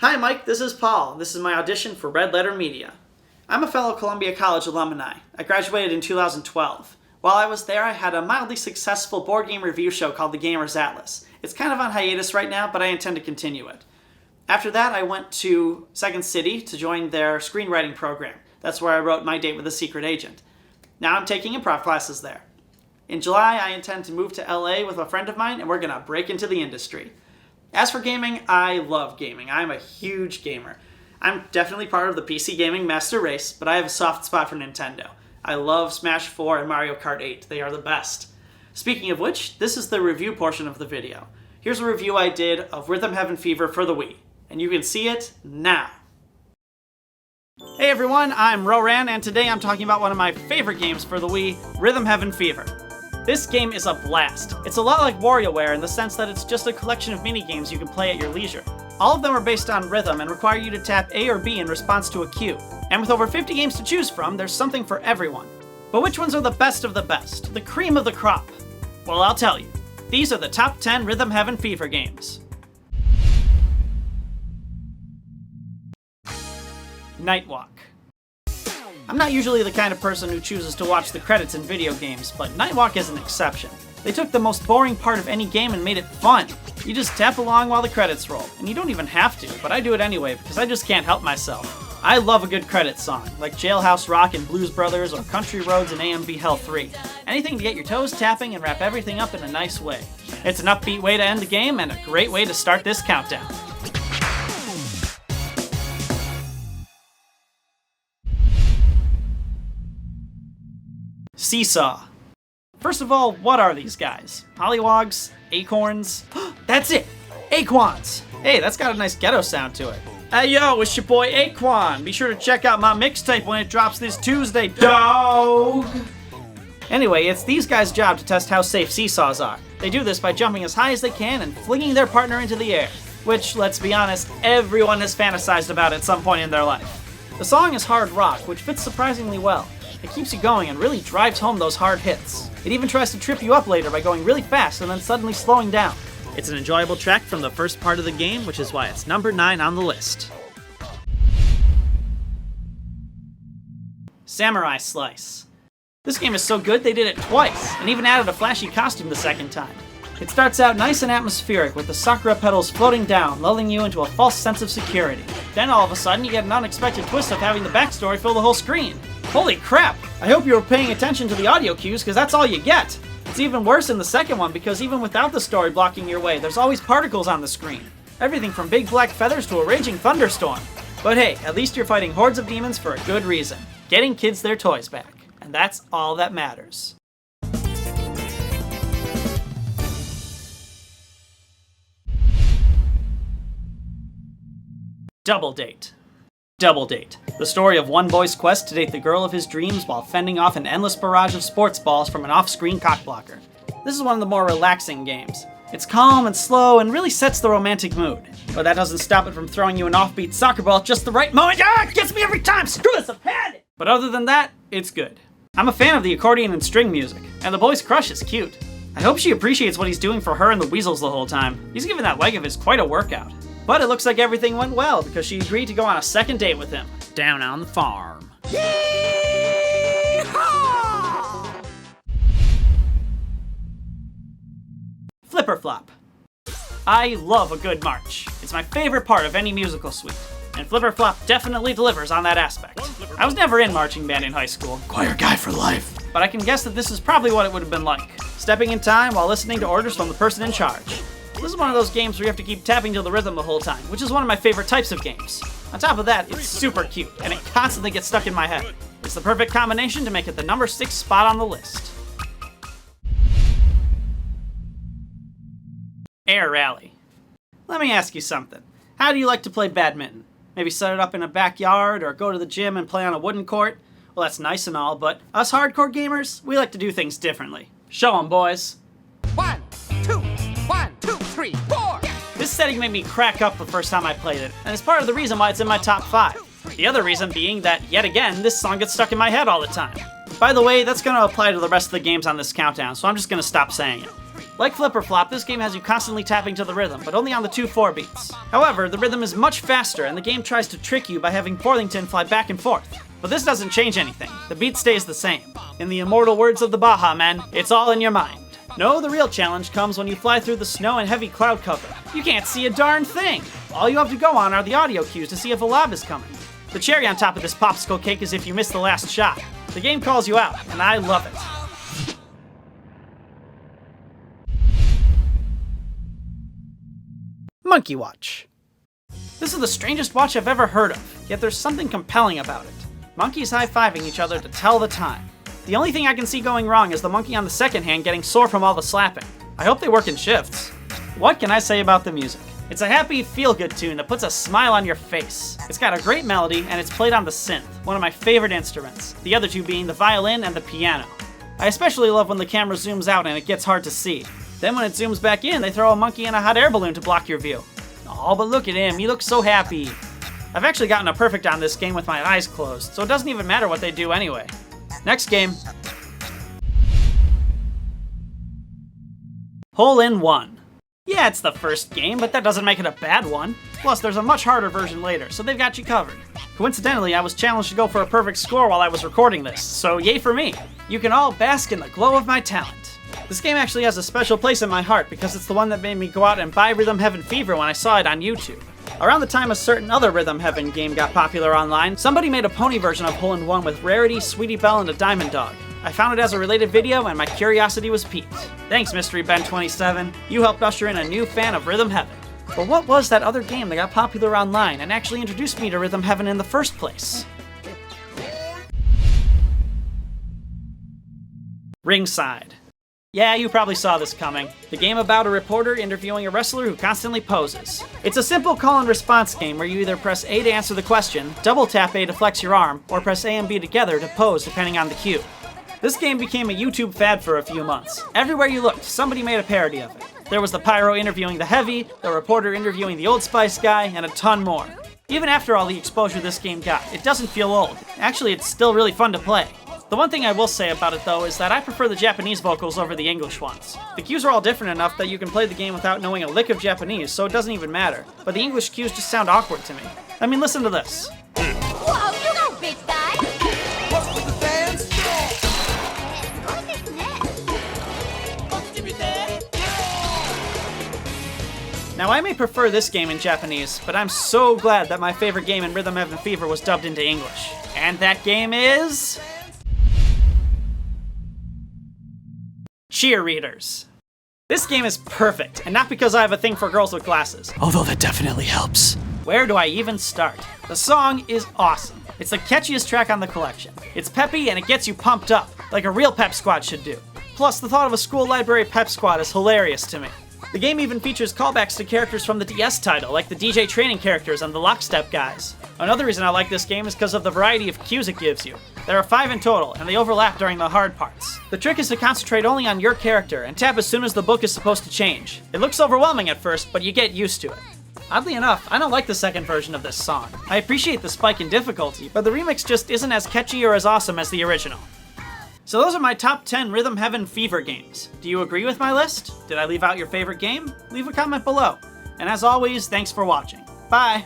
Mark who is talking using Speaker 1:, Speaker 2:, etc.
Speaker 1: Hi Mike, this is Paul. This is my audition for RedLetterMedia. I'm a fellow Columbia College alumni. I graduated in 2012. While I was there, I had a mildly successful board game review show called The Gamer's Atlas. It's kind of on hiatus right now, but I intend to continue it. After that, I went to Second City to join their screenwriting program. That's where I wrote My Date with a Secret Agent. Now I'm taking improv classes there. In July, I intend to move to LA with a friend of mine, and we're going to break into the industry. As for gaming, I love gaming. I'm a huge gamer. I'm definitely part of the PC gaming master race, but I have a soft spot for Nintendo. I love Smash 4 and Mario Kart 8. They are the best. Speaking of which, this is the review portion of the video. Here's a review I did of Rhythm Heaven Fever for the Wii, and you can see it now. Hey everyone, I'm Roran, and today I'm talking about one of my favorite games for the Wii, Rhythm Heaven Fever. This game is a blast. It's a lot like WarioWare in the sense that it's just a collection of mini-games you can play at your leisure. All of them are based on rhythm and require you to tap A or B in response to a cue. And with over 50 games to choose from, there's something for everyone. But which ones are the best of the best? The cream of the crop? Well, I'll tell you. These are the top 10 Rhythm Heaven Fever games. Nightwalk. I'm not usually the kind of person who chooses to watch the credits in video games, but Nightwalk is an exception. They took the most boring part of any game and made it fun. You just tap along while the credits roll, and you don't even have to, but I do it anyway because I just can't help myself. I love a good credits song, like Jailhouse Rock and Blues Brothers or Country Roads and AMV Hell 3. Anything to get your toes tapping and wrap everything up in a nice way. It's an upbeat way to end the game and a great way to start this countdown. Seesaw. First of all, what are these guys? Pollywogs? Acorns? That's it! Aquans! Hey, that's got a nice ghetto sound to it. Hey yo, it's your boy Aquan. Be sure to check out my mixtape when it drops this Tuesday, dog! Anyway, it's these guys' job to test how safe seesaws are. They do this by jumping as high as they can and flinging their partner into the air. Which, let's be honest, everyone has fantasized about at some point in their life. The song is hard rock, which fits surprisingly well. It keeps you going and really drives home those hard hits. It even tries to trip you up later by going really fast and then suddenly slowing down. It's an enjoyable track from the first part of the game, which is why it's number 9 on the list. Samurai Slice. This game is so good they did it twice, and even added a flashy costume the second time. It starts out nice and atmospheric with the sakura petals floating down, lulling you into a false sense of security. Then all of a sudden you get an unexpected twist of having the backstory fill the whole screen. Holy crap! I hope you were paying attention to the audio cues because that's all you get! It's even worse in the second one because even without the story blocking your way, there's always particles on the screen. Everything from big black feathers to a raging thunderstorm. But hey, at least you're fighting hordes of demons for a good reason. Getting kids their toys back. And that's all that matters. Double Date. Double Date. The story of one boy's quest to date the girl of his dreams while fending off an endless barrage of sports balls from an off-screen cockblocker. This is one of the more relaxing games. It's calm and slow and really sets the romantic mood. But that doesn't stop it from throwing you an offbeat soccer ball at just the right moment. Ah, it gets me every time! Screw this, I've had it! But other than that, it's good. I'm a fan of the accordion and string music, and the boy's crush is cute. I hope she appreciates what he's doing for her and the weasels the whole time. He's giving that leg of his quite a workout. But it looks like everything went well because she agreed to go on a second date with him. Down on the farm. Yee-haw! Flipper Flop. I love a good march. It's my favorite part of any musical suite. And Flipper Flop definitely delivers on that aspect. I was never in marching band in high school. Choir guy for life. But I can guess that this is probably what it would have been like. Stepping in time while listening to orders from the person in charge. This is one of those games where you have to keep tapping to the rhythm the whole time, which is one of my favorite types of games. On top of that, it's super cute, and it constantly gets stuck in my head. It's the perfect combination to make it the number 6 spot on the list. Air Rally. Let me ask you something. How do you like to play badminton? Maybe set it up in a backyard, or go to the gym and play on a wooden court? Well, that's nice and all, but us hardcore gamers, we like to do things differently. Show 'em, boys.
Speaker 2: 1, 2, 1, 2, 3, 4!
Speaker 1: This setting made me crack up the first time I played it, and it's part of the reason why it's in my top 5. The other reason being that, yet again, this song gets stuck in my head all the time. By the way, that's going to apply to the rest of the games on this countdown, so I'm just going to stop saying it. Like Flip or Flop, this game has you constantly tapping to the rhythm, but only on the 2/4 beats. However, the rhythm is much faster, and the game tries to trick you by having Porthington fly back and forth. But this doesn't change anything. The beat stays the same. In the immortal words of the Baja Men, it's all in your mind. No, the real challenge comes when you fly through the snow and heavy cloud cover. You can't see a darn thing! All you have to go on are the audio cues to see if a lob is coming. The cherry on top of this popsicle cake is if you miss the last shot. The game calls you out, and I love it. Monkey Watch. This is the strangest watch I've ever heard of, yet there's something compelling about it. Monkeys high-fiving each other to tell the time. The only thing I can see going wrong is the monkey on the second hand getting sore from all the slapping. I hope they work in shifts. What can I say about the music? It's a happy, feel-good tune that puts a smile on your face. It's got a great melody, and it's played on the synth, one of my favorite instruments, the other two being the violin and the piano. I especially love when the camera zooms out and it gets hard to see. Then when it zooms back in, they throw a monkey in a hot air balloon to block your view. Oh, but look at him, he looks so happy. I've actually gotten a perfect on this game with my eyes closed, so it doesn't even matter what they do anyway. Next game. Hole in One. Yeah, it's the first game, but that doesn't make it a bad one. Plus, there's a much harder version later, so they've got you covered. Coincidentally, I was challenged to go for a perfect score while I was recording this, so yay for me. You can all bask in the glow of my talent. This game actually has a special place in my heart because it's the one that made me go out and buy Rhythm Heaven Fever when I saw it on YouTube. Around the time a certain other Rhythm Heaven game got popular online, somebody made a pony version of Hole in One with Rarity, Sweetie Belle, and a Diamond Dog. I found it as a related video and my curiosity was piqued. Thanks, Mystery Ben27. You helped usher in a new fan of Rhythm Heaven. But what was that other game that got popular online and actually introduced me to Rhythm Heaven in the first place? Ringside. Yeah, you probably saw this coming. The game about a reporter interviewing a wrestler who constantly poses. It's a simple call and response game where you either press A to answer the question, double tap A to flex your arm, or press A and B together to pose depending on the cue. This game became a YouTube fad for a few months. Everywhere you looked, somebody made a parody of it. There was the pyro interviewing the heavy, the reporter interviewing the Old Spice guy, and a ton more. Even after all the exposure this game got, it doesn't feel old. Actually, it's still really fun to play. The one thing I will say about it though is that I prefer the Japanese vocals over the English ones. The cues are all different enough that you can play the game without knowing a lick of Japanese, so it doesn't even matter. But the English cues just sound awkward to me. I mean, listen to this.
Speaker 3: Whoa, you go, big guy!
Speaker 2: What's with the fans?
Speaker 1: Now I may prefer this game in Japanese, but I'm so glad that my favorite game in Rhythm Heaven Fever was dubbed into English. And that game is... Cheerleaders. This game is perfect, and not because I have a thing for girls with glasses, although that definitely helps. Where do I even start? The song is awesome. It's the catchiest track on the collection. It's peppy and it gets you pumped up, like a real pep squad should do. Plus, the thought of a school library pep squad is hilarious to me. The game even features callbacks to characters from the DS title, like the DJ training characters and the lockstep guys. Another reason I like this game is because of the variety of cues it gives you. There are 5 in total, and they overlap during the hard parts. The trick is to concentrate only on your character, and tap as soon as the book is supposed to change. It looks overwhelming at first, but you get used to it. Oddly enough, I don't like the second version of this song. I appreciate the spike in difficulty, but the remix just isn't as catchy or as awesome as the original. So those are my top 10 Rhythm Heaven Fever games. Do you agree with my list? Did I leave out your favorite game? Leave a comment below. And as always, thanks for watching. Bye!